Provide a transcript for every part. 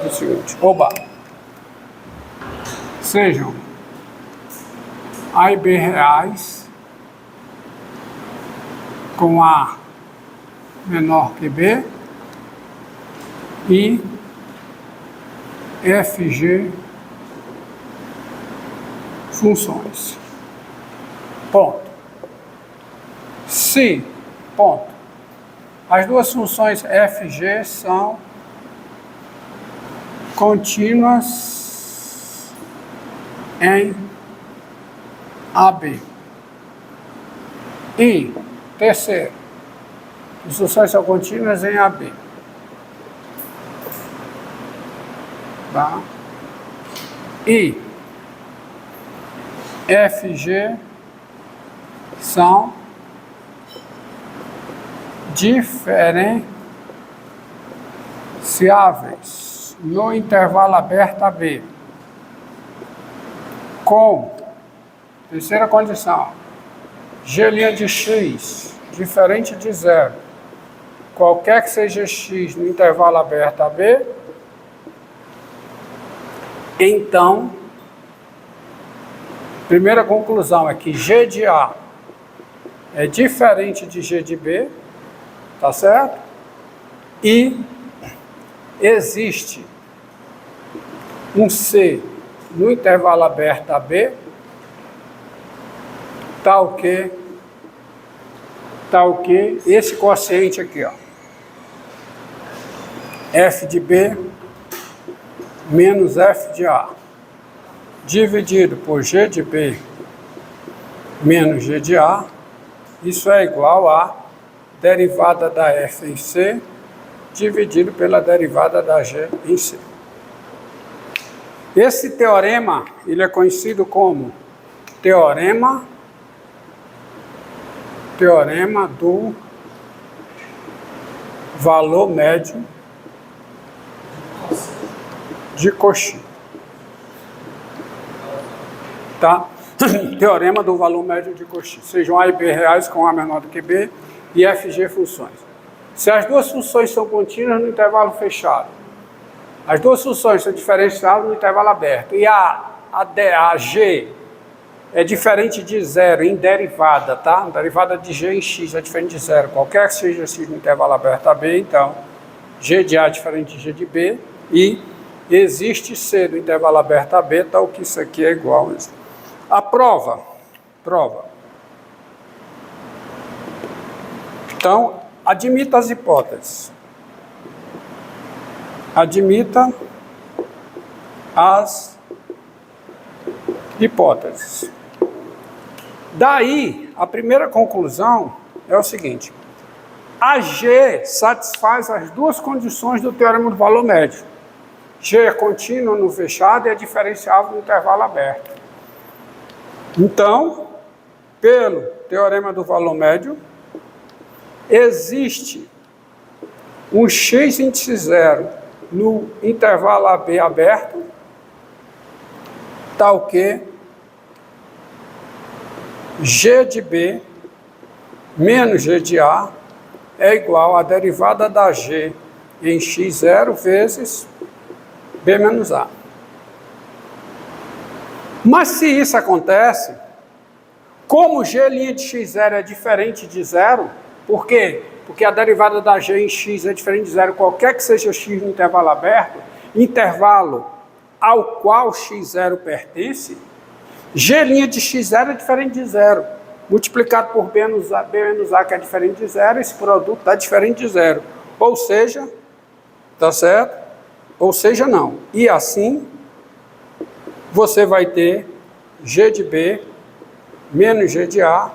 o seguinte, oba, sejam A e B reais com A menor que B e FG funções. Ponto. Se, ponto, as duas funções FG são contínuas em AB. E, terceiro, as funções são contínuas em AB. Tá? E FG são diferenciáveis no intervalo aberto AB. Com, terceira condição, G' de x diferente de zero, qualquer que seja x no intervalo aberto AB, então, primeira conclusão é que G de A é diferente de G de B, tá certo? E existe um C no intervalo aberto AB, tal que esse quociente aqui, ó, F de B menos F de A, dividido por G de B menos G de A, isso é igual a derivada da F em C, dividido pela derivada da G em C. Esse teorema, ele é conhecido como teorema do valor médio de Cauchy. Tá? Teorema do valor médio de Cauchy. Sejam A e B reais com A menor do que B e FG funções. Se as duas funções são contínuas no intervalo fechado, as duas funções são diferenciadas no intervalo aberto, e a G é diferente de zero em derivada, tá? Derivada de G em X é diferente de zero. Qualquer que seja X no intervalo aberto AB, então, G de A é diferente de G de B, e existe C no intervalo aberto AB, tal que isso aqui é igual a isso. A prova. Então, admita as hipóteses. Admita as hipóteses. Daí, a primeira conclusão é o seguinte: a G satisfaz as duas condições do teorema do valor médio. G é contínuo no fechado e é diferenciável no intervalo aberto. Então, pelo teorema do valor médio, existe um x índice zero no intervalo AB aberto, tal que G de B menos G de A é igual à derivada da G em x0 vezes B menos A. Mas se isso acontece, como G' de x0 é diferente de zero, por quê? Porque a derivada da G em x é diferente de zero, qualquer que seja x no intervalo aberto, intervalo ao qual x0 pertence, G' de x0 é diferente de zero. Multiplicado por B menos A, que é diferente de zero, esse produto está diferente de zero. Ou seja, tá certo? Ou seja, não. E assim, você vai ter G de B menos G de A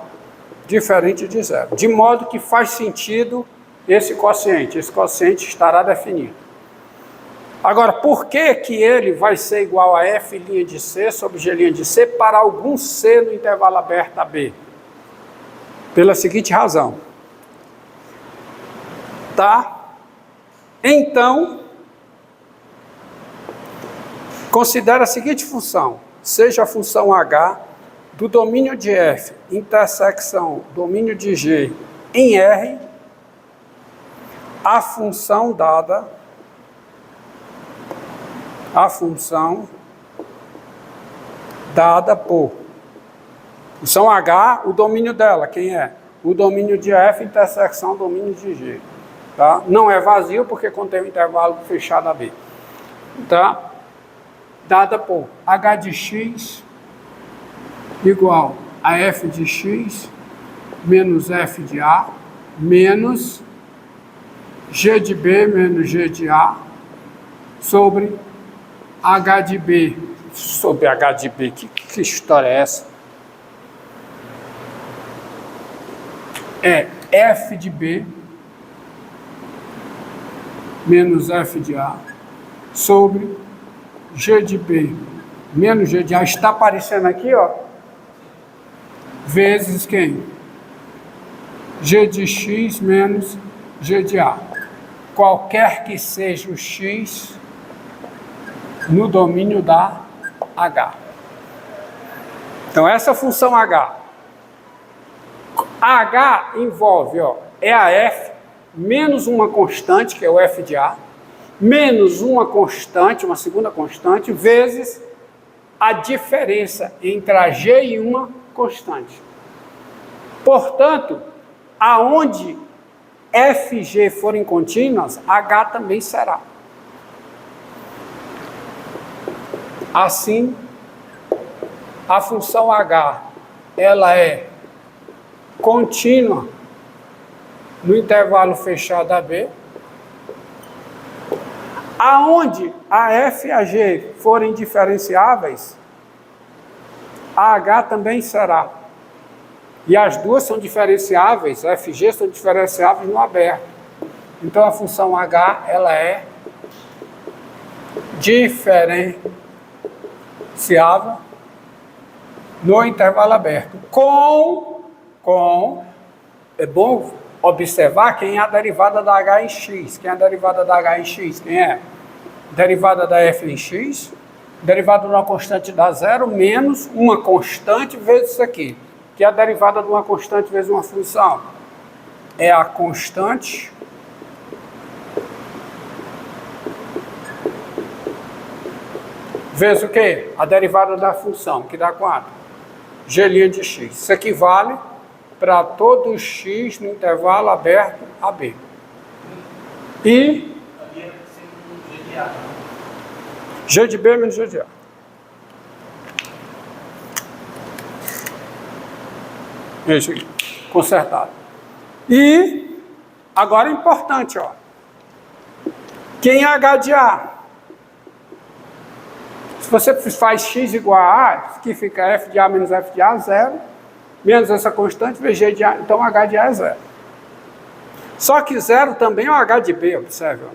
diferente de zero. De modo que faz sentido esse quociente. Esse quociente estará definido. Agora, por que que ele vai ser igual a F' de C sobre G' de C para algum C no intervalo aberto AB? Pela seguinte razão. Tá? Então, considere a seguinte função. Seja a função H do domínio de F, intersecção domínio de G em R, a função dada a função dada por função H, o domínio dela, quem é? O domínio de F intersecção domínio de G. Tá? Não é vazio porque contém um intervalo fechado AB. Tá? Dada por H de X igual a F de X menos F de A menos G de B menos G de A sobre H de B. Sobre H de B, que história é essa? É F de B menos F de A sobre G de B menos G de A. Está aparecendo aqui, ó, vezes quem? G de X menos G de A. Qualquer que seja o X no domínio da H. Então, essa função H. H envolve, ó, é a F menos uma constante, que é o F de A, menos uma constante, uma segunda constante, vezes a diferença entre a G e uma constante. Portanto, aonde F e G forem contínuas, H também será. Assim, a função H, ela é contínua no intervalo fechado AB. Aonde a F e a G forem diferenciáveis, a H também será. E as duas são diferenciáveis, a F e G são diferenciáveis no aberto. Então, a função H, ela é diferenciável no intervalo aberto. É bom observar quem é a derivada da H em X. Quem é a derivada da H em X? Quem é? Derivada da F em X, derivada de uma constante dá zero, menos uma constante vezes isso aqui, que é a derivada de uma constante vezes uma função. É a constante vezes o quê? A derivada da função, que dá quanto? G' de X. Isso equivale para todo X no intervalo aberto AB. E G de B menos G de A. Isso aqui, consertado. E agora é importante, ó. Quem é H de A? Se você faz X igual a A, que fica F de A menos F de A, zero. Menos essa constante, vezes G de A, então H de A é zero. Só que zero também é o H de B, observe. Ó.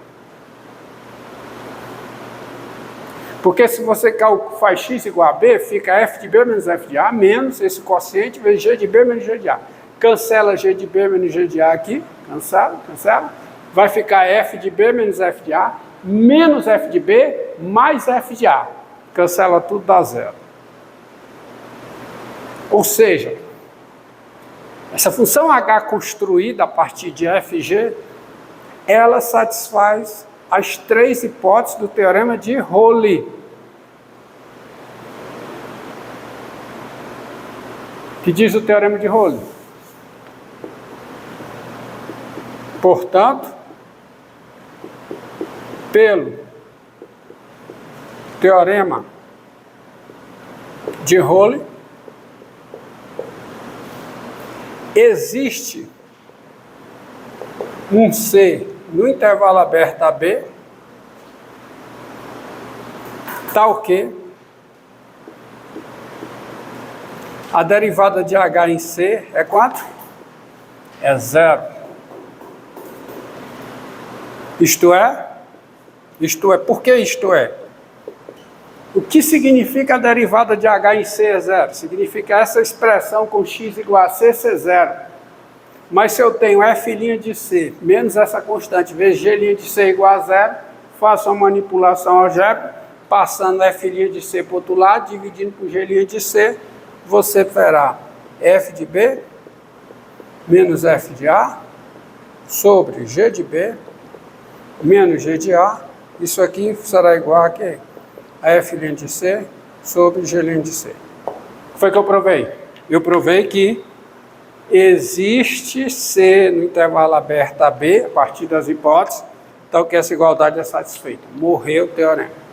Porque se você faz X igual a B, fica F de B menos F de A, menos esse quociente, vezes G de B menos G de A. Cancela G de B menos G de A aqui, cancela. Vai ficar F de B menos F de A, menos F de B, mais F de A. Cancela tudo, dá zero. Ou seja, essa função H construída a partir de F e G, ela satisfaz as três hipóteses do teorema de Rolly. Que diz o teorema de Rolly? Portanto, pelo teorema de Rolly, existe um C no intervalo aberto AB, tal que a derivada de H em C é quanto? É zero. Isto é, por que isto é? O que significa a derivada de H em C é zero? Significa essa expressão com x igual a C ser zero. Mas se eu tenho F' de C menos essa constante vezes G' de C igual a zero, faço uma manipulação algébrica, passando F' de C para o outro lado, dividindo por G' de C, você terá F de B menos F de A sobre G de B menos G de A. Isso aqui será igual a quê? a F' de C sobre G' de C. O que foi que eu provei? Eu provei que existe C no intervalo aberto AB, a partir das hipóteses, então que essa igualdade é satisfeita. Morreu o teorema.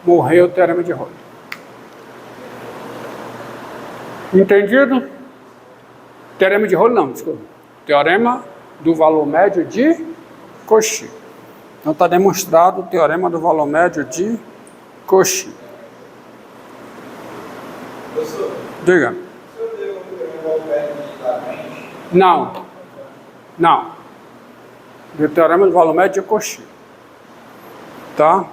Morreu o teorema de Rode. Entendido? Teorema de Rode não, desculpa. Teorema do valor médio de Cauchy. Então está demonstrado o teorema do valor médio de Cauchy. Professor, Diga. o senhor deu o valor médio de Lagrange? Não. Não. O teorema do valor médio de Cauchy. Tá?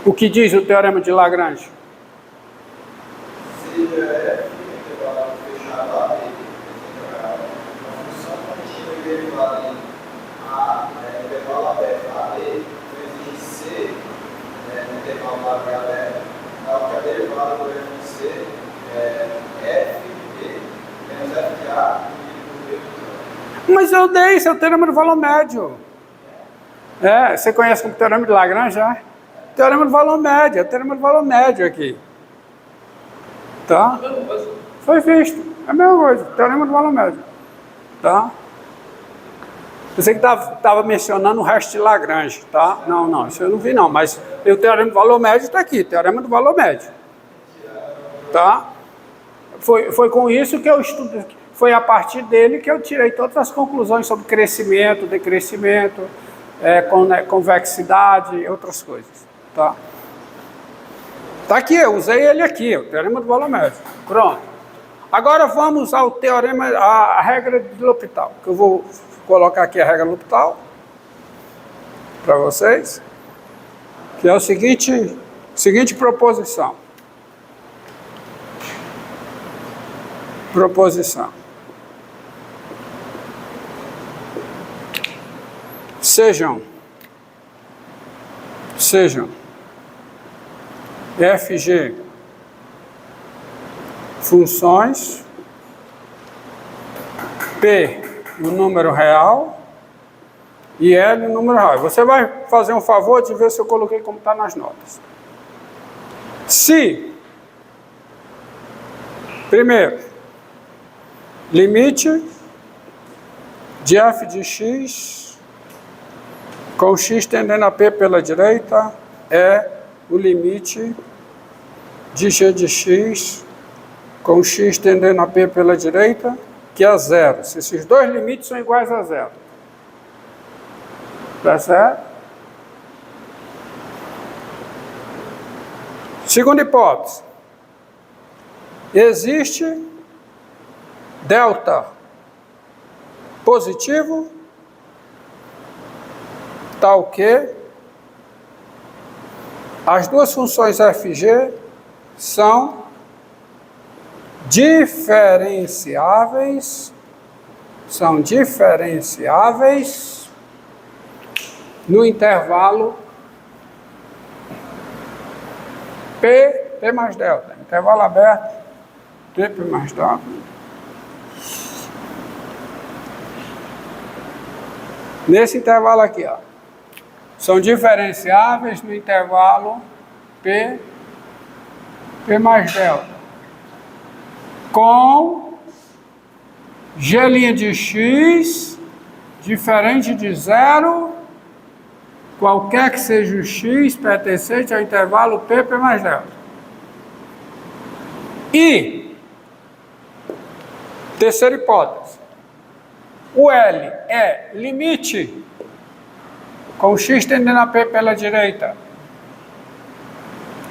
O que diz o teorema de Lagrange? Seja F, intervalo fechado A, B, uma função contínua e derivada em A, intervalo aberto A, B, vezes C, no intervalo aberto, tal que a derivada do F de C é F de B menos F de A dividido por B. Mas eu dei, esse é o teorema do valor médio. É, você conhece como teorema de Lagrange, já? Teorema do valor médio, é o teorema do valor médio aqui. Tá? Foi visto. É a mesma coisa, teorema do valor médio. Tá? Você que estava mencionando o resto de Lagrange, tá? Não, isso eu não vi não, mas o teorema do valor médio está aqui, teorema do valor médio. Tá? Foi com isso que eu estudo, foi a partir dele que eu tirei todas as conclusões sobre crescimento, decrescimento, convexidade e outras coisas. Tá? Tá aqui, eu usei ele aqui, o teorema do valor médio. Pronto. Agora vamos ao teorema, a regra de L'Hopital, que eu vou colocar aqui a regra de L'Hopital para vocês, que é o seguinte proposição. Proposição. Sejam FG funções, P o número real e L o número real. Você vai fazer um favor de ver se eu coloquei como está nas notas. Se, primeiro, limite de f de x com x tendendo a P pela direita é o limite de g de x com x tendendo a P pela direita, que é zero. Se esses dois limites são iguais a zero. Tá certo? Segunda hipótese. Existe delta positivo, tal que as duas funções fg são diferenciáveis no intervalo P mais delta, intervalo aberto, P mais delta. Nesse intervalo aqui, ó, são diferenciáveis no intervalo P mais delta, com G' de x diferente de zero, qualquer que seja o x pertencente ao intervalo P mais delta. E, terceira hipótese, o L é limite com x tendendo a P pela direita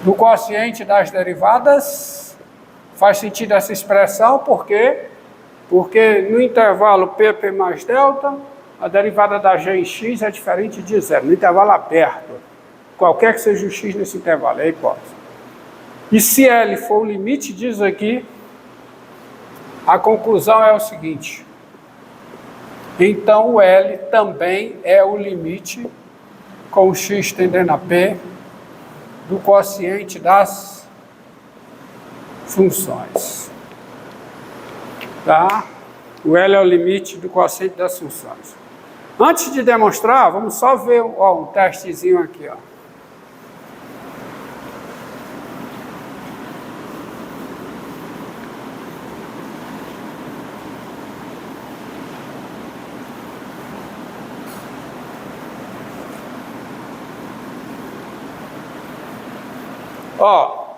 do quociente das derivadas. Faz sentido essa expressão, por quê? Porque no intervalo P mais delta, a derivada da g em x é diferente de zero, no intervalo aberto, qualquer que seja o x nesse intervalo, é a hipótese. E se L for o limite disso aqui, a conclusão é o seguinte: então o L também é o limite com x tendendo a P do quociente das funções. Tá? O L é o limite do quociente das funções. Antes de demonstrar, vamos só ver um testezinho aqui. Ó. Ó.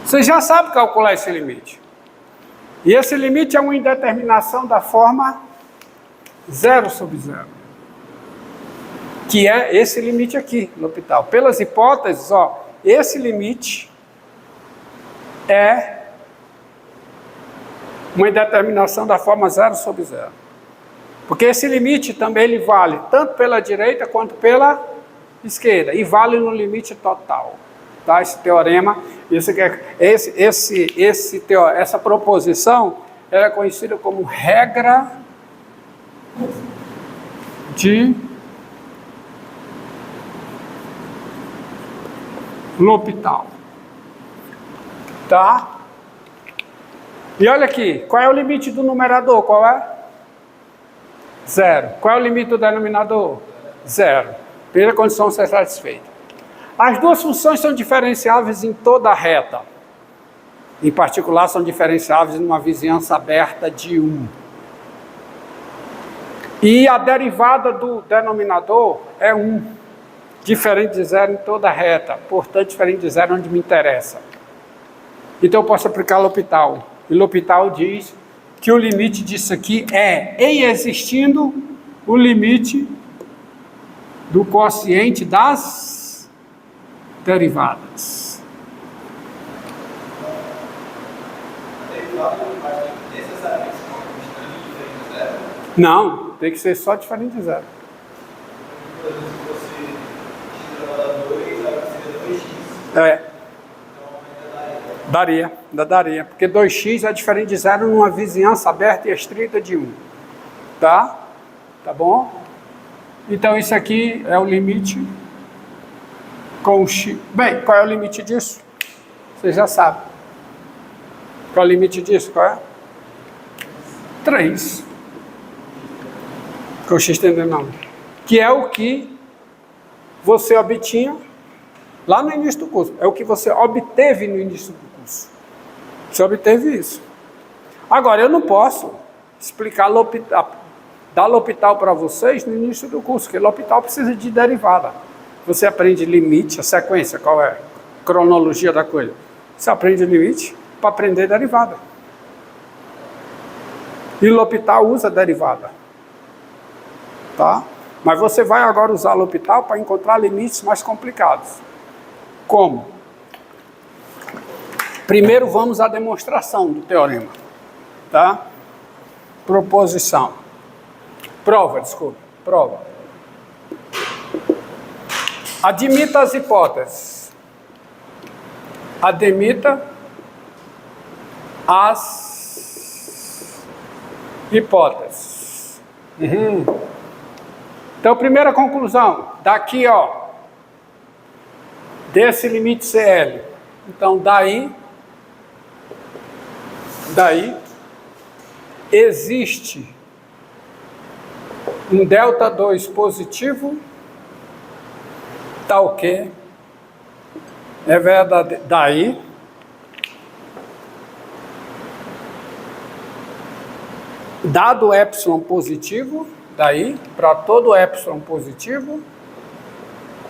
Você já sabe calcular esse limite. E esse limite é uma indeterminação da forma 0 sobre 0. Que é esse limite aqui, L'Hopital. Pelas hipóteses, ó, esse limite é uma indeterminação da forma 0 sobre 0. Porque esse limite também ele vale tanto pela direita quanto pela esquerda. E vale no limite total. Tá? Esse teorema, essa proposição, ela é conhecida como regra de L'Hopital. Tá? E olha aqui, qual é o limite do numerador? Qual é? 0. Qual é o limite do denominador? 0. Primeira condição a ser satisfeita. As duas funções são diferenciáveis em toda a reta. Em particular, são diferenciáveis numa vizinhança aberta de 1. E a derivada do denominador é 1. Diferente de 0 em toda a reta. Portanto, diferente de 0 onde me interessa. Então, eu posso aplicar L'Hopital. E L'Hopital diz que o limite disso aqui é, em existindo, o limite do quociente das derivadas. Não, tem que ser só diferente de 0. Daria, porque 2x é diferente de 0 numa vizinhança aberta e estrita de 1. Tá? Tá bom? Então isso aqui é o limite com x. Bem, qual é o limite disso? Você já sabe. Qual é o limite disso? Qual é? 3. Com x tendendo a 1. Que é o que você obtinha lá no início do curso. É o que você obteve no início do curso. Você obteve isso. Agora, eu não posso explicar dar L'Hopital para vocês no início do curso, porque L'Hopital precisa de derivada. Você aprende limite, a sequência, qual é a cronologia da coisa? Você aprende limite para aprender derivada. E L'Hopital usa derivada. Tá? Mas você vai agora usar L'Hopital para encontrar limites mais complicados. Como? Primeiro vamos à demonstração do teorema. Tá? Proposição. Prova. Admita as hipóteses. Admita as hipóteses. Então, primeira conclusão. Daqui, ó. Desse limite CL. Então, daí existe um ΔH positivo, tal que é verdade, daí dado epsilon positivo, daí para todo epsilon positivo,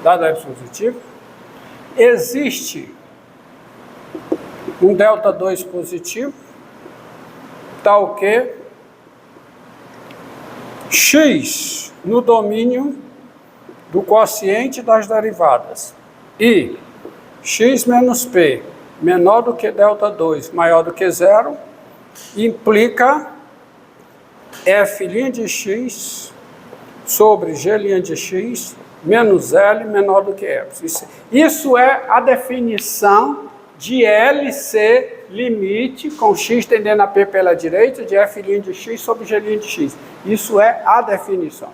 dado epsilon positivo, existe um ΔH positivo, tal que x no domínio do quociente das derivadas e x menos p menor do que ΔH maior do que 0 implica f' de x sobre g' de x menos L menor do que epsilon. Isso é a definição de LC limite com x tendendo a p pela direita de f' de x sobre g' de x. Isso é a definição.